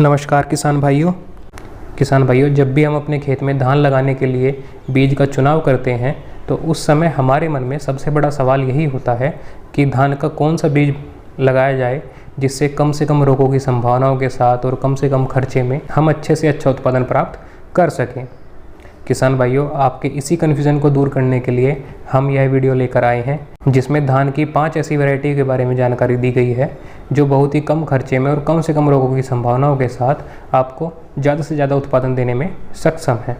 नमस्कार किसान भाइयों, जब भी हम अपने खेत में धान लगाने के लिए बीज का चुनाव करते हैं तो उस समय हमारे मन में सबसे बड़ा सवाल यही होता है कि धान का कौन सा बीज लगाया जाए जिससे कम से कम रोगों की संभावनाओं के साथ और कम से कम खर्चे में हम अच्छे से अच्छा उत्पादन प्राप्त कर सकें। किसान भाइयों, आपके इसी कन्फ्यूज़न को दूर करने के लिए हम यह वीडियो लेकर आए हैं जिसमें धान की 5 ऐसी वैरायटी के बारे में जानकारी दी गई है जो बहुत ही कम खर्चे में और कम से कम रोगों की संभावनाओं के साथ आपको ज़्यादा से ज़्यादा उत्पादन देने में सक्षम है।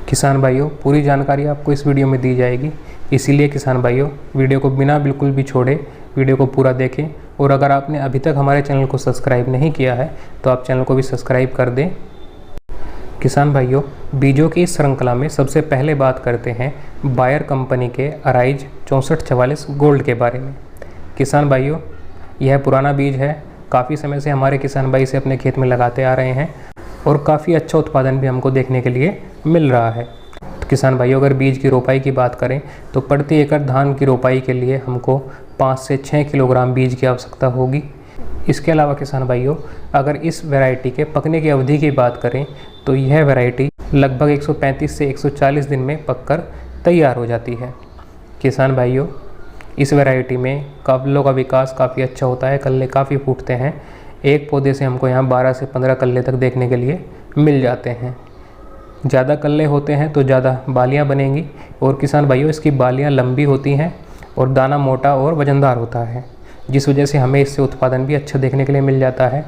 किसान भाइयों, पूरी जानकारी आपको इस वीडियो में दी जाएगी, इसीलिए किसान भाइयों वीडियो को बिना बिल्कुल भी छोड़े वीडियो को पूरा देखें। और अगर आपने अभी तक हमारे चैनल को सब्सक्राइब नहीं किया है तो आप चैनल को भी सब्सक्राइब कर दें। किसान भाइयों, बीजों की इस श्रृंखला में सबसे पहले बात करते हैं बायर कंपनी के अराइज 6444 गोल्ड के बारे में। किसान भाइयों, यह पुराना बीज है, काफ़ी समय से हमारे किसान भाई इसे अपने खेत में लगाते आ रहे हैं और काफ़ी अच्छा उत्पादन भी हमको देखने के लिए मिल रहा है। तो किसान भाइयों, अगर बीज की रोपाई की बात करें तो प्रति एकड़ धान की रोपाई के लिए हमको 5 से 6 किलोग्राम बीज की आवश्यकता होगी। इसके अलावा किसान भाइयों, अगर इस वैरायटी के पकने की अवधि की बात करें तो यह वैरायटी लगभग 135 से 140 दिन में पककर तैयार हो जाती है। किसान भाइयों, इस वैरायटी में कल्लों का विकास काफ़ी अच्छा होता है, कल्ले काफ़ी फूटते हैं। एक पौधे से हमको यहाँ 12 से 15 कल्ले तक देखने के लिए मिल जाते हैं। ज़्यादा कल्ले होते हैं तो ज़्यादा बालियाँ बनेंगी और किसान भाइयों, इसकी बालियाँ लंबी होती हैं और दाना मोटा और वजनदार होता है, जिस वजह से हमें इससे उत्पादन भी अच्छा देखने के लिए मिल जाता है।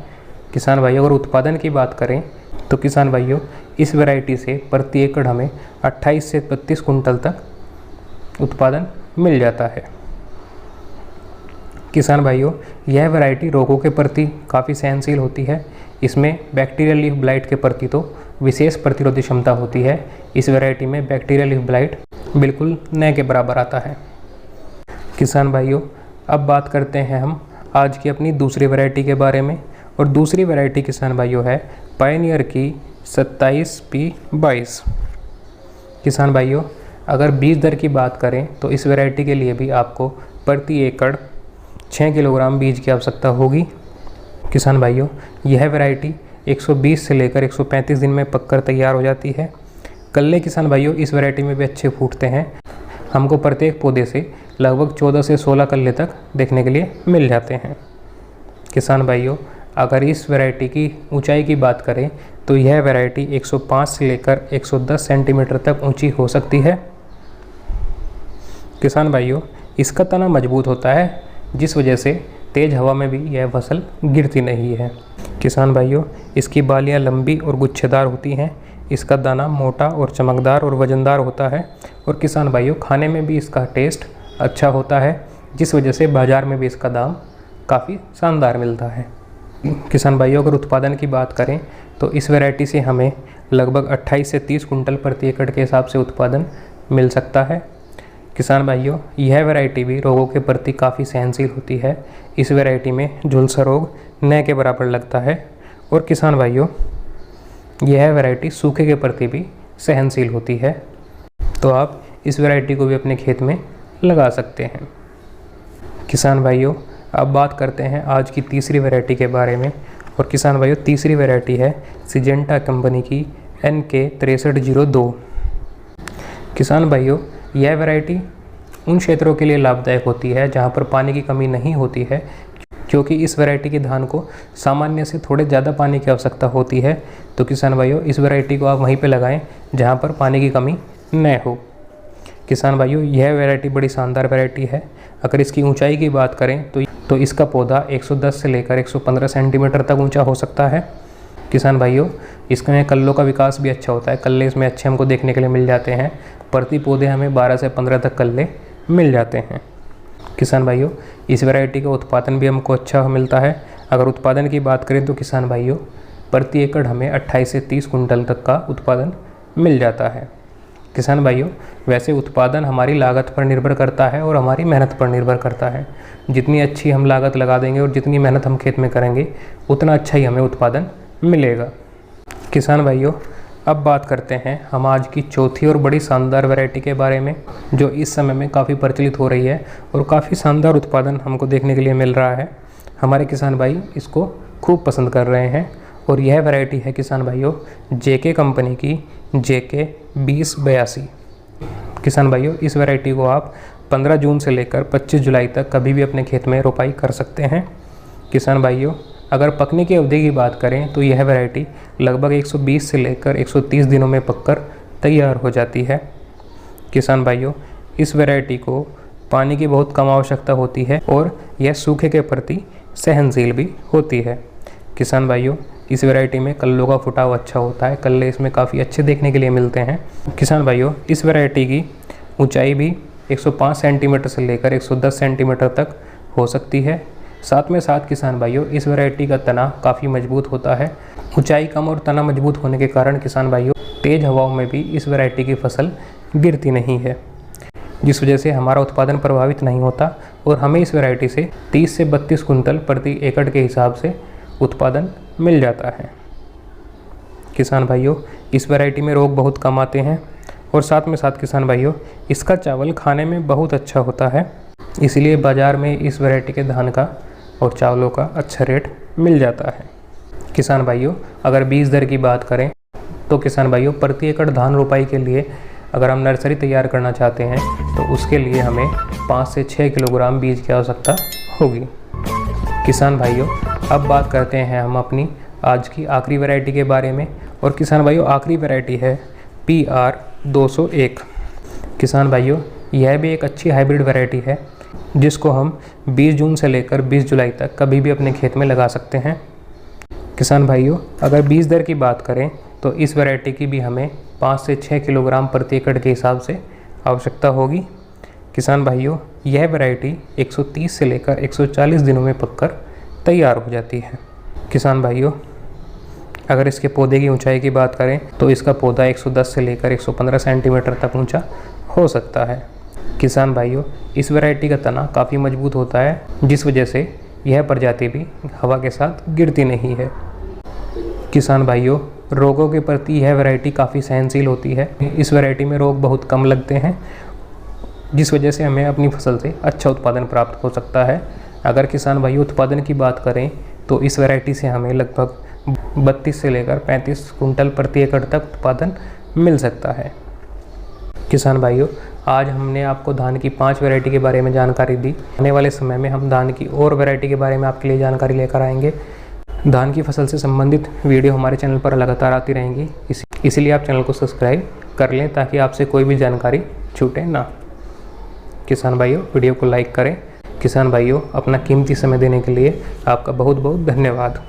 किसान भाइयों, अगर उत्पादन की बात करें तो किसान भाइयों, इस वैरायटी से प्रति एकड़ हमें 28 से 32 कुंटल तक उत्पादन मिल जाता है। किसान भाइयों, यह वैरायटी रोगों के प्रति काफ़ी सहनशील होती है। इसमें बैक्टीरियल लीफ ब्लाइट के प्रति तो विशेष प्रतिरोधी क्षमता होती है। इस वैरायटी में बैक्टीरियल लीफ ब्लाइट बिल्कुल न के बराबर आता है। किसान भाइयों, अब बात करते हैं हम आज की अपनी दूसरी वैरायटी के बारे में। और दूसरी वैरायटी किसान भाइयों है पायनियर की 27P22। किसान भाइयों, अगर बीज दर की बात करें तो इस वैरायटी के लिए भी आपको प्रति एकड़ 6 किलोग्राम बीज की आवश्यकता होगी। किसान भाइयों, यह वैरायटी 120 से लेकर 135 दिन में पककर तैयार हो जाती है। कल्ले किसान भाइयों इस वैरायटी में भी अच्छे फूटते हैं। हमको प्रत्येक पौधे से लगभग 14 से 16 कल्ले तक देखने के लिए मिल जाते हैं। किसान भाइयों, अगर इस वैरायटी की ऊंचाई की बात करें तो यह वैरायटी 105 से लेकर 110 सेंटीमीटर तक ऊंची हो सकती है। किसान भाइयों, इसका तना मजबूत होता है, जिस वजह से तेज़ हवा में भी यह फसल गिरती नहीं है। किसान भाइयों, इसकी बालियां लंबी और गुच्छेदार होती हैं। इसका दाना मोटा और चमकदार और वजनदार होता है। और किसान भाइयों, खाने में भी इसका टेस्ट अच्छा होता है, जिस वजह से बाज़ार में भी इसका दाम काफ़ी शानदार मिलता है। किसान भाइयों, अगर उत्पादन की बात करें तो इस वैरायटी से हमें लगभग 28 से 30 कुंटल प्रति एकड़ के हिसाब से उत्पादन मिल सकता है। किसान भाइयों, यह वैरायटी भी रोगों के प्रति काफ़ी सहनशील होती है। इस वैरायटी में झुलसा रोग न के बराबर लगता है। और किसान भाइयों, यह वैरायटी सूखे के प्रति भी सहनशील होती है, तो आप इस वैरायटी को भी अपने खेत में लगा सकते हैं। किसान भाइयों, अब बात करते हैं आज की तीसरी वैरायटी के बारे में। और किसान भाइयों, तीसरी वैरायटी है सिजेंटा कंपनी की NK 6302। किसान भाइयों, यह वैरायटी उन क्षेत्रों के लिए लाभदायक होती है जहां पर पानी की कमी नहीं होती है, क्योंकि इस वैरायटी के धान को सामान्य से थोड़े ज़्यादा पानी की आवश्यकता होती है। तो किसान भाइयों, इस वैरायटी को आप वहीं पर लगाएं जहाँ पर पानी की कमी न हो। किसान भाइयों, यह वैरायटी बड़ी शानदार वैरायटी है। अगर इसकी ऊंचाई की बात करें तो इसका पौधा 110 से लेकर 115 सेंटीमीटर तक ऊंचा हो सकता है। किसान भाइयों, इसमें कल्लों का विकास भी अच्छा होता है, कल्ले इसमें अच्छे हमको देखने के लिए मिल जाते हैं। प्रति पौधे हमें 12 से 15 तक कल्ले मिल जाते हैं। किसान भाइयों, इस वैरायटी का उत्पादन भी हमको अच्छा मिलता है। अगर उत्पादन की बात करें तो किसान भाइयों, प्रति एकड़ हमें 28 से 30 कुंटल तक का उत्पादन मिल जाता है। किसान भाइयों, वैसे उत्पादन हमारी लागत पर निर्भर करता है और हमारी मेहनत पर निर्भर करता है। जितनी अच्छी हम लागत लगा देंगे और जितनी मेहनत हम खेत में करेंगे उतना अच्छा ही हमें उत्पादन मिलेगा। किसान भाइयों, अब बात करते हैं हम आज की चौथी और बड़ी शानदार वैरायटी के बारे में, जो इस समय में काफ़ी प्रचलित हो रही है और काफ़ी शानदार उत्पादन हमको देखने के लिए मिल रहा है। हमारे किसान भाई इसको खूब पसंद कर रहे हैं। और यह वैरायटी है किसान भाइयों जेके कंपनी की जेके 2082। किसान भाइयों इस वैरायटी को आप 15 जून से लेकर 25 जुलाई तक कभी भी अपने खेत में रोपाई कर सकते हैं। किसान भाइयों अगर पकने की अवधि की बात करें तो यह वैरायटी लगभग 120 से लेकर 130 दिनों में पककर तैयार हो जाती है। किसान भाइयों इस वैरायटी को पानी की बहुत कम आवश्यकता होती है और यह सूखे के प्रति सहनशील भी होती है। किसान भाइयों इस वैरायटी में कल्लों का फुटाव अच्छा होता है, कल्ले इसमें काफ़ी अच्छे देखने के लिए मिलते हैं। किसान भाइयों इस वैरायटी की ऊंचाई भी 105 सेंटीमीटर से लेकर 110 सेंटीमीटर तक हो सकती है। साथ में साथ किसान भाइयों इस वैरायटी का तना काफ़ी मजबूत होता है। ऊंचाई कम और तना मजबूत होने के कारण किसान भाइयों तेज़ हवाओं में भी इस वैरायटी की फसल गिरती नहीं है, जिस वजह से हमारा उत्पादन प्रभावित नहीं होता और हमें इस वैरायटी से 30 से 32 कुंटल प्रति एकड़ के हिसाब से उत्पादन मिल जाता है। किसान भाइयों इस वैरायटी में रोग बहुत कम आते हैं और साथ में साथ किसान भाइयों इसका चावल खाने में बहुत अच्छा होता है, इसलिए बाज़ार में इस वैरायटी के धान का और चावलों का अच्छा रेट मिल जाता है। किसान भाइयों अगर बीज दर की बात करें तो किसान भाइयों प्रति एकड़ धान रोपाई के लिए अगर हम नर्सरी तैयार करना चाहते हैं तो उसके लिए हमें 5 से 6 किलोग्राम बीज की आवश्यकता होगी। किसान भाइयों अब बात करते हैं हम अपनी आज की आखिरी वैरायटी के बारे में और किसान भाइयों आखिरी वैरायटी है PR 201। किसान भाइयों यह भी एक अच्छी हाइब्रिड वैरायटी है जिसको हम 20 जून से लेकर 20 जुलाई तक कभी भी अपने खेत में लगा सकते हैं। किसान भाइयों अगर बीज दर की बात करें तो इस वैरायटी की भी हमें 5 से 6 किलोग्राम प्रति एकड़ के हिसाब से आवश्यकता होगी। किसान भाइयों यह वैरायटी 130 से लेकर 140 दिनों में पककर तैयार हो जाती है। किसान भाइयों अगर इसके पौधे की ऊंचाई की बात करें तो इसका पौधा 110 से लेकर 115 सेंटीमीटर तक ऊंचा हो सकता है। किसान भाइयों इस वैरायटी का तना काफ़ी मजबूत होता है, जिस वजह से यह प्रजाति भी हवा के साथ गिरती नहीं है। किसान भाइयों रोगों के प्रति यह वैरायटी काफ़ी सहनशील होती है। इस वैरायटी में रोग बहुत कम लगते हैं, जिस वजह से हमें अपनी फसल से अच्छा उत्पादन प्राप्त हो सकता है। अगर किसान भाइयों उत्पादन की बात करें तो इस वैरायटी से हमें लगभग 32 से लेकर 35 कुंटल प्रति एकड़ तक उत्पादन मिल सकता है। किसान भाइयों आज हमने आपको धान की 5 वैरायटी के बारे में जानकारी दी। आने वाले समय में हम धान की और वैरायटी के बारे में आपके लिए जानकारी लेकर आएंगे। धान की फसल से संबंधित वीडियो हमारे चैनल पर लगातार आती रहेंगी, इसीलिए आप चैनल को सब्सक्राइब कर लें ताकि आपसे कोई भी जानकारी छूटे ना। किसान भाइयों वीडियो को लाइक करें। किसान भाइयों अपना कीमती समय देने के लिए आपका बहुत बहुत धन्यवाद।